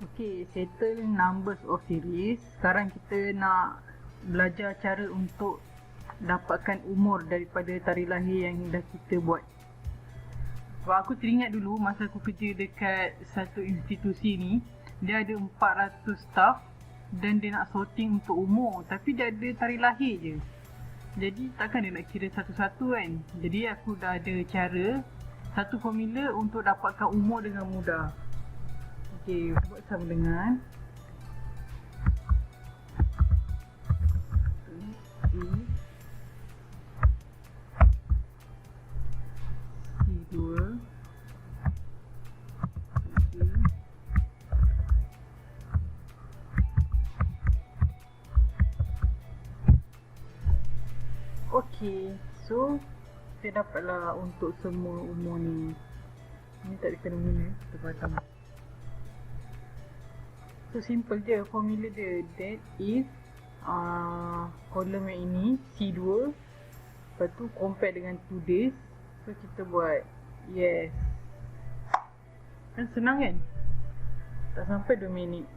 Okay, settle numbers of series. Sekarang kita nak belajar cara untuk dapatkan umur daripada tarikh lahir yang dah kita buat. Sebab aku teringat dulu masa aku kerja dekat satu institusi ni, dia ada 400 staff dan dia nak sorting untuk umur, tapi dia ada tarikh lahir je. Jadi takkan dia nak kira satu-satu kan. Jadi aku dah ada cara, satu formula untuk dapatkan umur dengan mudah. Okay, buat sama dengan C2 Okay, so kita dapatlah untuk semua umur ni. Ni tak ada kena-mena, kita patang. So simple je formula dia. That is kolom yang ini C2, lepas tu compare dengan today's. So kita buat yes. Kan senang kan? Tak sampai 2 minit.